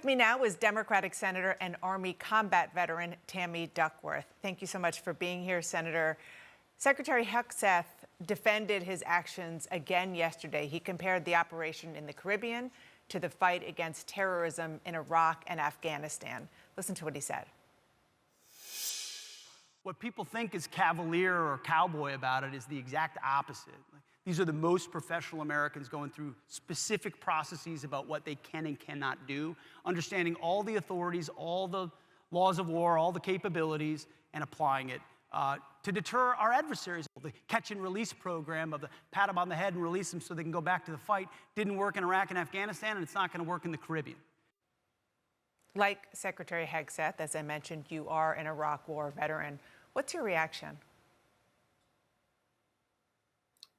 me now is Democratic Senator and Army combat veteran Tammy Duckworth. Thank you so much for being here, Senator. Secretary Hegseth defended his actions again yesterday. He compared the operation in the Caribbean to the fight against terrorism in Iraq and Afghanistan. Listen to what he said. What people think is cavalier or cowboy about it is the exact opposite. These are the most professional Americans going through specific processes about what they can and cannot do, understanding all the authorities, all the laws of war, all the capabilities, and applying it to deter our adversaries. The catch and release program of the pat them on the head and release them so they can go back to the fight didn't work in Iraq and Afghanistan, and it's not going to work in the Caribbean. Like Secretary Hegseth, as I mentioned, you are an Iraq War veteran. What's your reaction?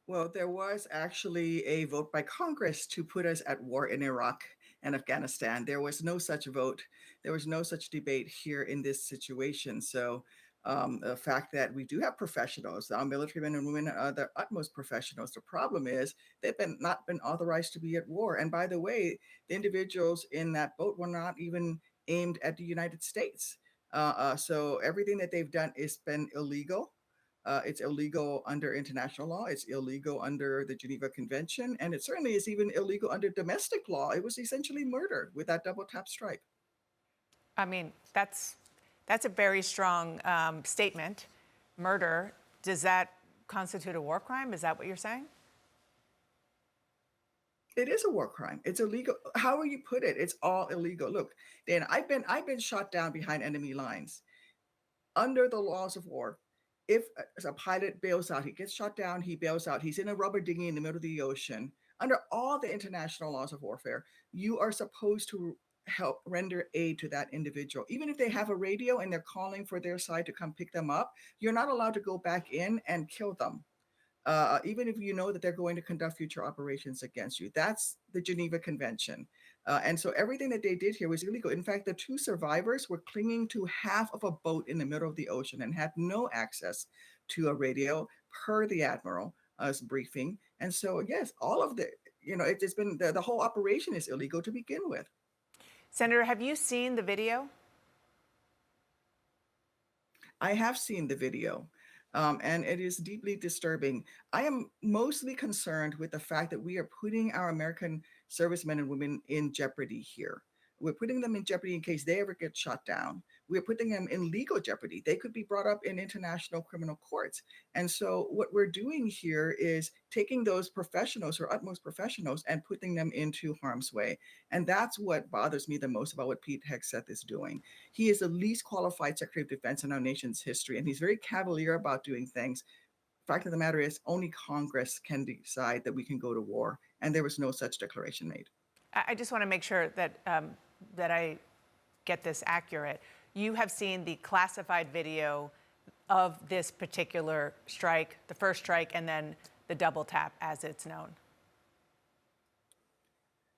Well, there was actually a vote by Congress to put us at war in Iraq and Afghanistan. There was no such vote. There was no such debate here in this situation. So the fact that we do have professionals, our military men and women are the utmost professionals. The problem is they've not been authorized to be at war. And by the way, the individuals in that vote were not even aimed at the United States. So everything that they've done has been illegal. It's illegal under international law. It's illegal under the Geneva Convention. And it certainly is even illegal under domestic law. It was essentially murder with that double tap strike. I mean, that's a very strong statement. Murder, does that constitute a war crime? Is that what you're saying? It is a war crime. It's illegal. However you put it, it's all illegal. Look, Dan, I've been shot down behind enemy lines. Under the laws of war, if a pilot bails out, he gets shot down, he bails out, he's in a rubber dinghy in the middle of the ocean. Under all the international laws of warfare, you are supposed to help render aid to that individual. Even if they have a radio and they're calling for their side to come pick them up, you're not allowed to go back in and kill them. Even if you know that they're going to conduct future operations against you. That's the Geneva Convention. And so everything that they did here was illegal. In fact, the two survivors were clinging to half of a boat in the middle of the ocean and had no access to a radio per the Admiral's briefing. And so, yes, all of it's been, the whole operation is illegal to begin with. Senator, have you seen the video? I have seen the video. And it is deeply disturbing. I am mostly concerned with the fact that we are putting our American servicemen and women in jeopardy here. We're putting them in jeopardy in case they ever get shot down. We're putting them in legal jeopardy. They could be brought up in international criminal courts. And so what we're doing here is taking those professionals or utmost professionals and putting them into harm's way. And that's what bothers me the most about what Pete Hegseth is doing. He is the least qualified Secretary of Defense in our nation's history, and he's very cavalier about doing things. Fact of the matter is, only Congress can decide that we can go to war, and there was no such declaration made. I just want to make sure that that I get this accurate. You have seen the classified video of this particular strike, the first strike, and then the double tap, as it's known.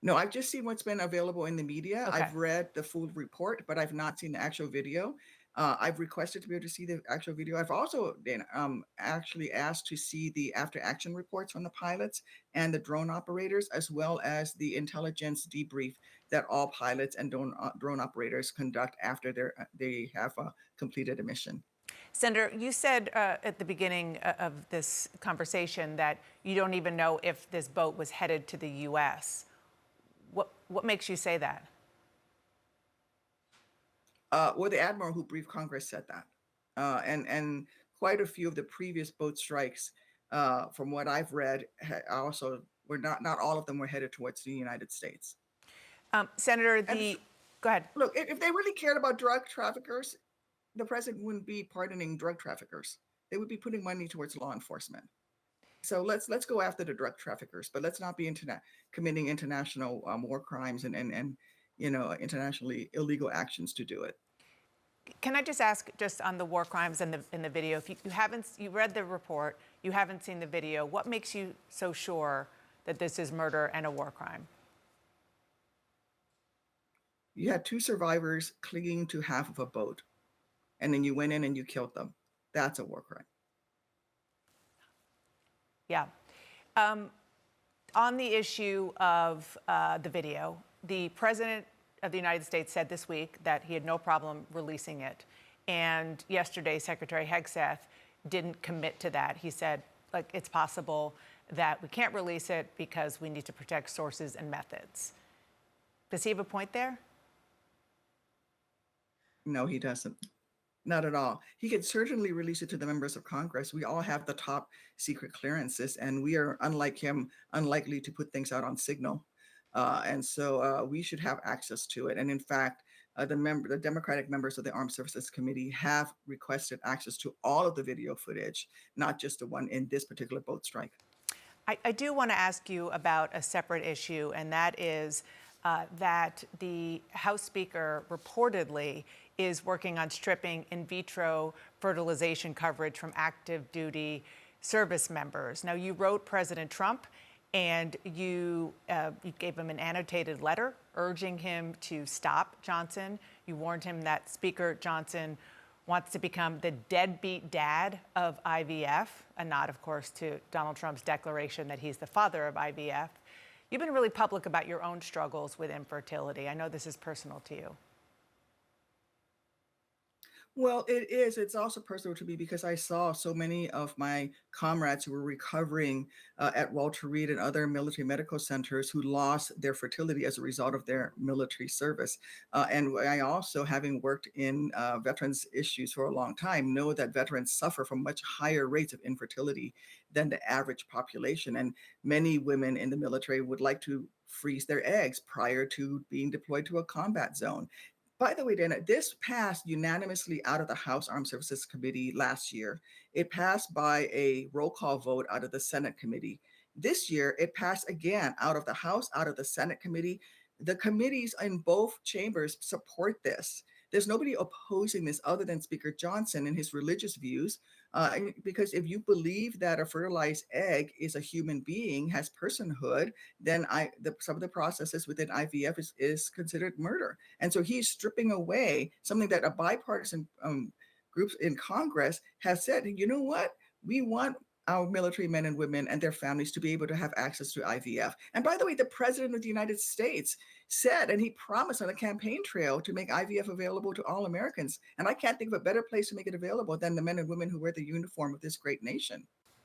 No, I've just seen what's been available in the media. Okay. I've read the full report, but I've not seen the actual video. I've requested to be able to see the actual video. I've also been actually asked to see the after-action reports from the pilots and the drone operators, as well as the intelligence debrief that all pilots and drone operators conduct after they have completed a mission. Senator, you said at the beginning of this conversation that you don't even know if this boat was headed to the U.S. What makes you say that? Well, the admiral who briefed Congress said that, and quite a few of the previous boat strikes, from what I've read, also were not all of them were headed towards the United States. Senator, go ahead. Look, if they really cared about drug traffickers, the president wouldn't be pardoning drug traffickers. They would be putting money towards law enforcement. So let's go after the drug traffickers, but let's not be committing international war crimes and internationally illegal actions to do it. Can I just ask, just on the war crimes in the video, if you read the report, you haven't seen the video, what makes you so sure that this is murder and a war crime? You had two survivors clinging to half of a boat, and then you went in and you killed them. That's a war crime. Yeah. On the issue of the video, the president of the United States said this week that he had no problem releasing it. And yesterday, Secretary Hegseth didn't commit to that. He said, like, it's possible that we can't release it because we need to protect sources and methods. Does he have a point there? No, he doesn't. Not at all. He could certainly release it to the members of Congress. We all have the top secret clearances, and we are, unlike him, unlikely to put things out on signal. And so we should have access to it. And in fact, the Democratic members of the Armed Services Committee have requested access to all of the video footage, not just the one in this particular boat strike. I do want to ask you about a separate issue, and that is that the House Speaker reportedly is working on stripping in vitro fertilization coverage from active duty service members. Now, you wrote President Trump, and you gave him an annotated letter urging him to stop Johnson. You warned him that Speaker Johnson wants to become the deadbeat dad of IVF, a nod, of course, to Donald Trump's declaration that he's the father of IVF. You've been really public about your own struggles with infertility. I know this is personal to you. Well, it is. It's also personal to me because I saw so many of my comrades who were recovering at Walter Reed and other military medical centers who lost their fertility as a result of their military service. And I also, having worked in veterans issues for a long time, know that veterans suffer from much higher rates of infertility than the average population. And many women in the military would like to freeze their eggs prior to being deployed to a combat zone. By the way, Dana, this passed unanimously out of the House Armed Services Committee last year. It passed by a roll call vote out of the Senate committee. This year, it passed again out of the House, out of the Senate committee. The committees in both chambers support this. There's nobody opposing this other than Speaker Johnson and his religious views. Because if you believe that a fertilized egg is a human being, has personhood, then some of the processes within IVF is considered murder. And so he's stripping away something that a bipartisan groups in Congress have said, you know what? We want our military men and women and their families to be able to have access to IVF. And by the way, the president of the United States said, and he promised on a campaign trail to make IVF available to all Americans. And I can't think of a better place to make it available than the men and women who wear the uniform of this great nation.